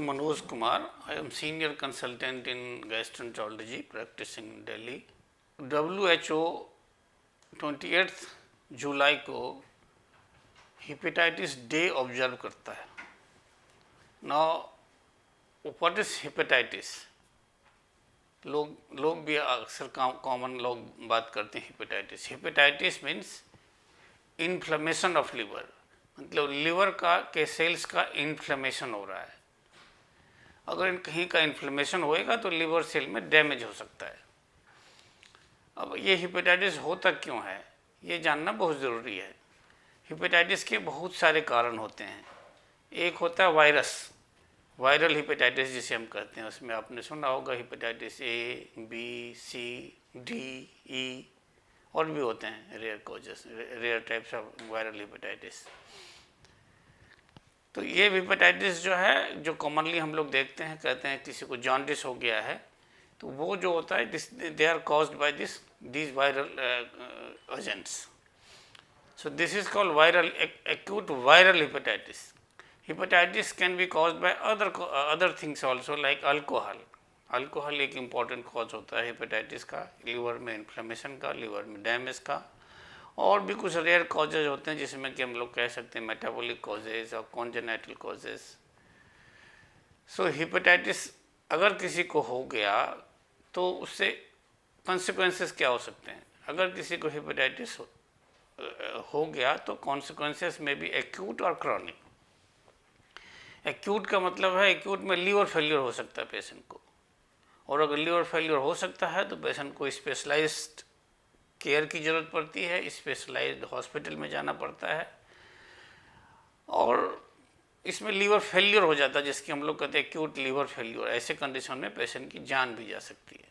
Manoj Kumar. I am senior consultant in gastroenterology practicing in Delhi. WHO 28th जुलाई को hepatitis day observe करता है. Now what is hepatitis? लोग भी अक्सर common लोग बात करते हैं hepatitis. Hepatitis means inflammation of liver, मतलब लिवर के सेल्स का इन्फ्लेमेशन हो रहा है. अगर कहीं का इन्फ्लेमेशन होएगा तो लिवर सेल में डैमेज हो सकता है. अब ये हेपेटाइटिस होता क्यों है ये जानना बहुत ज़रूरी है. हेपेटाइटिस के बहुत सारे कारण होते हैं. एक होता है वायरस, वायरल हेपेटाइटिस जिसे हम कहते हैं. उसमें आपने सुना होगा hepatitis A, B, C, D, E और भी होते हैं rare causes, rare types of viral hepatitis. तो ये हेपेटाइटिस जो है, जो कॉमनली हम लोग देखते हैं, कहते हैं किसी को जॉन्डिस हो गया है, तो वो जो होता है they are caused by these viral agents. So this is called acute viral hepatitis. Hepatitis can be caused by other things also like alcohol. Alcohol एक इम्पॉर्टेंट कॉज होता है हेपेटाइटिस का, लीवर में इन्फ्लेमेशन का, लीवर में damage का. और भी कुछ रेयर कॉजेज होते हैं जिसमें कि हम लोग कह सकते हैं मेटाबॉलिक कॉजेज और कॉन्जेनाइटल कॉजेज. सो हेपेटाइटिस अगर किसी को हो गया तो उससे कॉन्सिक्वेंसेस क्या हो सकते हैं. अगर किसी को हेपेटाइटिस हो गया तो कॉन्सिक्वेंसेस में भी एक्यूट और क्रॉनिक. एक्यूट का मतलब है एक्यूट में लीवर फेलियर हो सकता है पेशेंट को, और अगर लीवर फेलियर हो सकता है तो पेशेंट को स्पेशलाइज्ड केयर की ज़रूरत पड़ती है, स्पेशलाइज्ड हॉस्पिटल में जाना पड़ता है. और इसमें लीवर फेलियर हो जाता है जिसकी हम लोग कहते हैं एक्यूट लीवर फेलियर. ऐसे कंडीशन में पेशेंट की जान भी जा सकती है.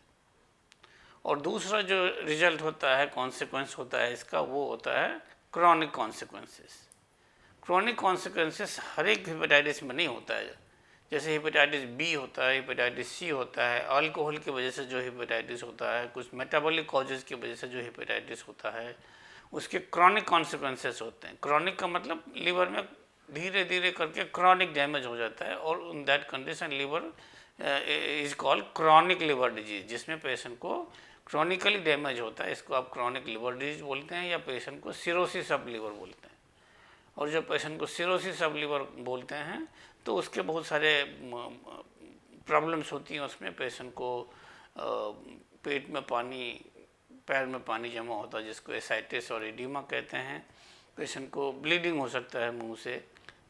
और दूसरा जो रिजल्ट होता है, कॉन्सिक्वेंस होता है इसका, वो होता है क्रॉनिक कॉन्सिक्वेंसेस. क्रॉनिक कॉन्सिक्वेंसेस हर एक हेपेटाइटिस में नहीं होता है. जैसे हेपेटाइटिस बी होता है, हेपेटाइटिस सी होता है, अल्कोहल की वजह से जो हेपेटाइटिस होता है, कुछ मेटाबॉलिक कॉजेज की वजह से जो हेपेटाइटिस होता है, उसके क्रॉनिक कॉन्सिक्वेंसेस होते हैं. क्रॉनिक का मतलब लीवर में धीरे धीरे करके क्रॉनिक डैमेज हो जाता है, और in that condition liver is called chronic liver disease, जिसमें पेशेंट को क्रॉनिकली डैमेज होता है. इसको आप क्रॉनिक लिवर डिजीज बोलते हैं, या पेशेंट को सिरोसिस ऑफ लिवर बोलते हैं. और जब पेशेंट को सिरोसिस ऑफ लिवर बोलते हैं तो उसके बहुत सारे प्रॉब्लम्स होती हैं. उसमें पेशेंट को पेट में पानी, पैर में पानी जमा होता है जिसको एसाइटिस और एडिमा कहते हैं. पेशेंट को ब्लीडिंग हो सकता है मुंह से,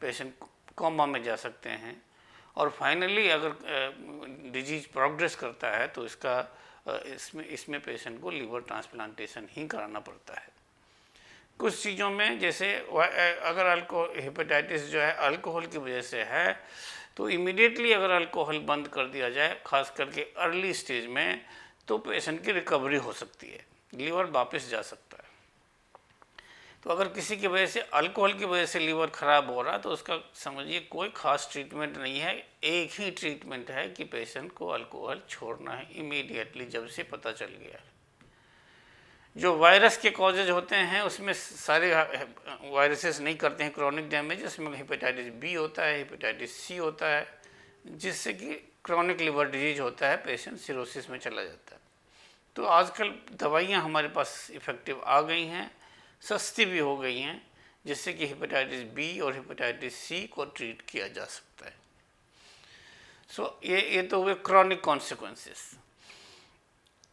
पेशेंट कोमा में जा सकते हैं. और फाइनली अगर डिजीज प्रोग्रेस करता है तो इसमें पेशेंट को लीवर ट्रांसप्लांटेशन ही कराना पड़ता है. कुछ चीज़ों में जैसे अगर हेपेटाइटिस जो है अल्कोहल की वजह से है तो इमीडिएटली अगर अल्कोहल बंद कर दिया जाए, खास करके अर्ली स्टेज में, तो पेशेंट की रिकवरी हो सकती है, लीवर वापस जा सकता है. तो अगर किसी की वजह से, अल्कोहल की वजह से लीवर ख़राब हो रहा तो उसका समझिए कोई ख़ास ट्रीटमेंट नहीं है. एक ही ट्रीटमेंट है कि पेशेंट को अल्कोहल छोड़ना है इमीडिएटली जब से पता चल गया. जो वायरस के कॉजेज होते हैं उसमें सारे वायरसेस नहीं करते हैं क्रॉनिक डैमेज. उसमें हेपेटाइटिस बी होता है, हेपेटाइटिस सी होता है, जिससे कि क्रॉनिक लिवर डिजीज होता है, पेशेंट सिरोसिस में चला जाता है. तो आजकल दवाइयाँ हमारे पास इफ़ेक्टिव आ गई हैं, सस्ती भी हो गई हैं, जिससे कि हेपेटाइटिस बी और हेपेटाइटिस सी को ट्रीट किया जा सकता है. सो ये तो हुए क्रॉनिक कॉन्सिक्वेंसेस.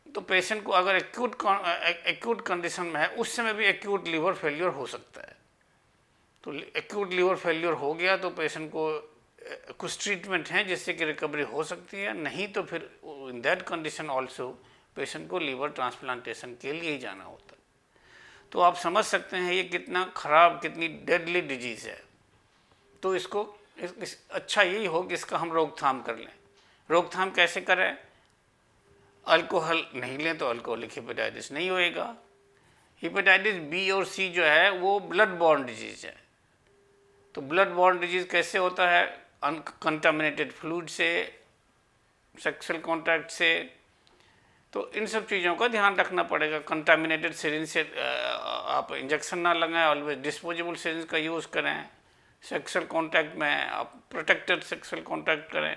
तो पेशेंट को अगर एक्यूट कंडीशन में है, उस समय भी एक्यूट लीवर फेलियर हो सकता है. तो एक्यूट लीवर फेलियर हो गया तो पेशेंट को कुछ ट्रीटमेंट हैं जिससे कि रिकवरी हो सकती है. नहीं तो फिर इन दैट कंडीशन ऑल्सो पेशेंट को लीवर ट्रांसप्लांटेशन के लिए ही जाना होता है. तो आप समझ सकते हैं ये कितना ख़राब, कितनी डेडली डिजीज़ है. तो इसको अच्छा यही हो कि इसका हम रोकथाम कर लें. रोकथाम कैसे करें? अल्कोहल नहीं लें तो अल्कोहलिक हेपेटाइटिस नहीं होएगा. हेपेटाइटिस बी और सी जो है वो ब्लड बॉर्न डिजीज़ है. तो ब्लड बॉर्न डिजीज़ कैसे होता है? अनकंटामिनेटेड फ्लूइड से, सेक्सुअल कॉन्टैक्ट से. तो इन सब चीज़ों का ध्यान रखना पड़ेगा. कंटामिनेटेड सिरिंज से आप इंजेक्शन ना लगाएं, ऑलवेज डिस्पोजेबल सिरिंज का यूज़ करें. सेक्सुअल कांटेक्ट में आप प्रोटेक्टेड सेक्सुअल कांटेक्ट करें।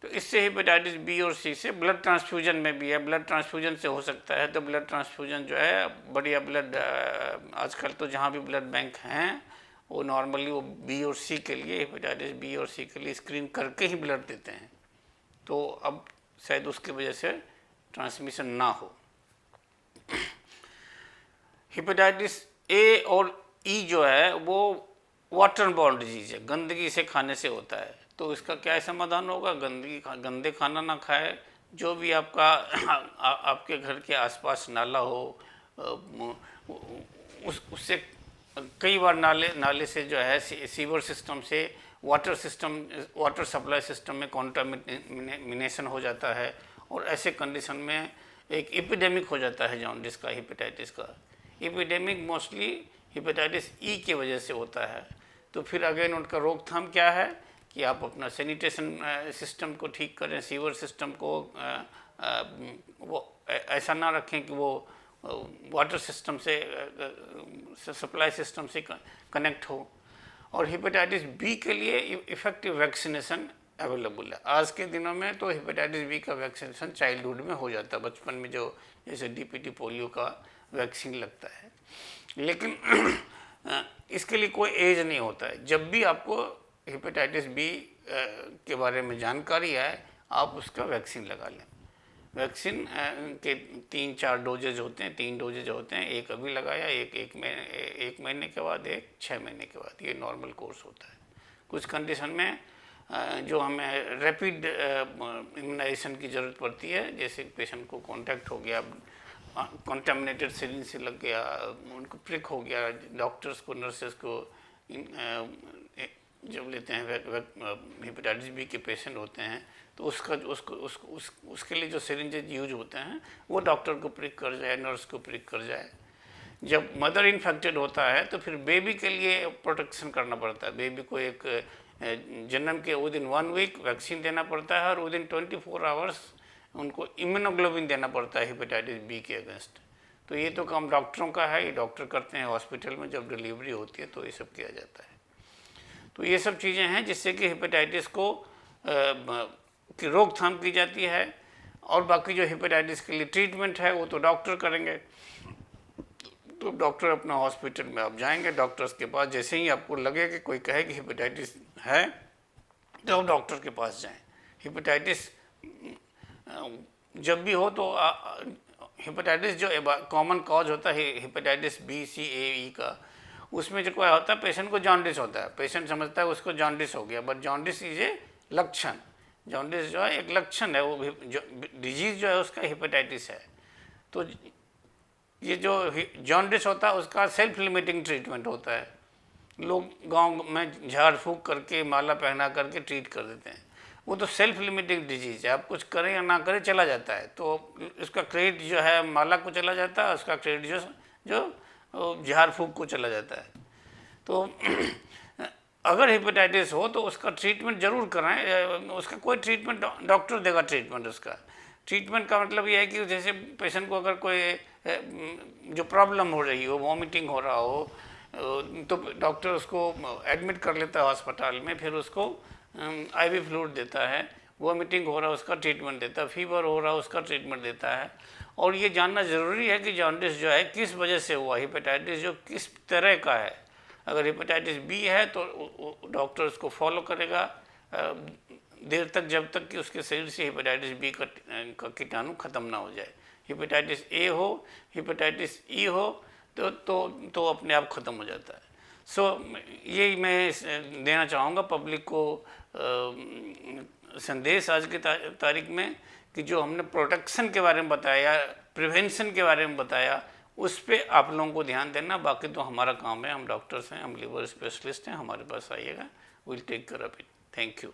तो इससे हेपेटाइटिस बी और सी से ब्लड ट्रांसफ्यूजन में भी है, ब्लड ट्रांसफ्यूजन से हो सकता है। तो ब्लड ट्रांसफ्यूजन जो है बढ़िया ब्लड, आजकल तो जहाँ भी ब्लड बैंक हैं वो नॉर्मली वो बी और सी के लिए, हेपेटाइटिस बी और सी के लिए स्क्रीन करके ही ब्लड देते हैं। तो अब शायद उसकी वजह से ट्रांसमिशन ना हो। हेपेटाइटिस ए और ई जो है वो वाटर बॉर्न डिजीज है, गंदगी से खाने से होता है। तो इसका क्या समाधान होगा? गंदे खाना ना खाए। जो भी आपका आपके घर के आसपास नाला हो, उससे कई बार नाले से जो है सीवर सिस्टम से वाटर सप्लाई सिस्टम में कॉन्टामिनेशन हो जाता है, और ऐसे कंडीशन में एक एपिडेमिक हो जाता है जॉन्डिस का, हेपेटाइटिस का। एपिडेमिक मोस्टली हेपेटाइटिस ई की वजह से होता है। तो फिर अगेन उनका रोकथाम क्या है कि आप अपना सैनिटेशन सिस्टम को ठीक करें, सीवर सिस्टम को वो ऐसा ना रखें कि वो वाटर सिस्टम से सप्लाई सिस्टम से कनेक्ट हो। और हेपेटाइटिस बी के लिए इफ़ेक्टिव वैक्सीनेशन अवेलेबल है। आज के दिनों में तो हेपेटाइटिस बी का वैक्सीनेशन चाइल्डहुड में हो जाता है, बचपन में जो जैसे डीपीटी पोलियो का वैक्सीन लगता है। लेकिन इसके लिए कोई एज नहीं होता है। जब भी आपको हेपेटाइटिस बी के बारे में जानकारी आए आप उसका वैक्सीन लगा लें। वैक्सीन के 3-4 डोजेज होते हैं, 3 डोजेज होते हैं। एक अभी लगाया, एक महीने के बाद, एक 6 महीने के बाद। ये नॉर्मल कोर्स होता है। कुछ कंडीशन में जो हमें रैपिड इम्यूनाइजेशन की ज़रूरत पड़ती है, जैसे पेशेंट को कॉन्टैक्ट हो गया, कंटामिनेटेड सिरिंज से लग गया, उनको प्रिक हो गया, डॉक्टर्स को नर्सेस को जब लेते हैं हेपेटाइटिस बी के पेशेंट होते हैं तो उसके लिए जो सिरिंजेज यूज होते हैं वो डॉक्टर को प्रिक कर जाए, नर्स को प्रिक कर जाए। जब मदर इन्फेक्टेड होता है तो फिर बेबी के लिए प्रोटेक्शन करना पड़ता है। बेबी को एक जन्म के विदिन 1 वीक वैक्सीन देना पड़ता है और विदिन 24 आवर्स उनको इम्यूनोग्लोबिन देना पड़ता है हेपेटाइटिस बी के अगेंस्ट। तो ये तो काम डॉक्टरों का है, ये डॉक्टर करते हैं हॉस्पिटल में। जब डिलीवरी होती है तो ये सब किया जाता है। तो ये सब चीज़ें हैं जिससे कि हेपेटाइटिस को की रोकथाम की जाती है। और बाकी जो हेपेटाइटिस के लिए ट्रीटमेंट है वो तो डॉक्टर करेंगे। तो डॉक्टर अपना हॉस्पिटल में आप जाएंगे, डॉक्टर्स के पास। जैसे ही आपको लगे कि कोई कहे कि हेपेटाइटिस है तो आप डॉक्टर के पास जाएं। हेपेटाइटिस जब भी हो तो हेपेटाइटिस जो कॉमन कॉज होता है हेपेटाइटिस बी, सी, ए, ई का, उसमें जो क्या होता है पेशेंट को जॉन्डिस होता है। पेशेंट समझता है उसको जॉन्डिस हो गया, बट जॉन्डिस इज ए लक्षण। जॉन्डिस जो है एक लक्षण है, वो डिजीज जो है उसका हेपेटाइटिस है। तो ये जो जॉन्डिस होता है उसका सेल्फ लिमिटिंग ट्रीटमेंट होता है। लोग गांव में झाड़ फूंक करके, माला पहना करके ट्रीट कर देते हैं। वो तो सेल्फ लिमिटिंग डिजीज है, आप कुछ करें या ना करें चला जाता है। तो उसका क्रेडिट जो है माला को चला जाता है, उसका क्रेडिट जो झाड़ फूंक को चला जाता है। तो अगर हेपेटाइटिस हो तो उसका ट्रीटमेंट जरूर कराएं। उसका कोई ट्रीटमेंट डॉक्टर देगा। ट्रीटमेंट उसका ट्रीटमेंट का मतलब ये है कि जैसे पेशेंट को अगर कोई जो प्रॉब्लम हो रही हो, वॉमिटिंग हो रहा हो, तो डॉक्टर उसको एडमिट कर लेता है अस्पताल में। फिर उसको IV फ्लूइड देता है। वॉमिटिंग हो रहा है उसका ट्रीटमेंट देता है। फीवर हो रहा है उसका ट्रीटमेंट देता है। और ये जानना ज़रूरी है कि जॉन्डिस जो है किस वजह से हुआ, हेपेटाइटिस जो किस तरह का है। अगर हेपेटाइटिस बी है तो डॉक्टर उसको फॉलो करेगा देर तक, जब तक कि उसके शरीर से हेपेटाइटिस बी का कीटाणु खत्म ना हो जाए। हेपेटाइटिस ए हो, हेपेटाइटिस ई हो तो अपने आप ख़त्म हो जाता है। सो यही मैं देना चाहूँगा पब्लिक को संदेश आज की तारीख में कि जो हमने प्रोटेक्शन के बारे में बताया, प्रिवेंशन के बारे में बताया, उस पर आप लोगों को ध्यान देना। बाकी तो हमारा काम है, हम डॉक्टर्स हैं, हम लिवर स्पेशलिस्ट हैं, हमारे पास आइएगा, will take care of it. Thank you.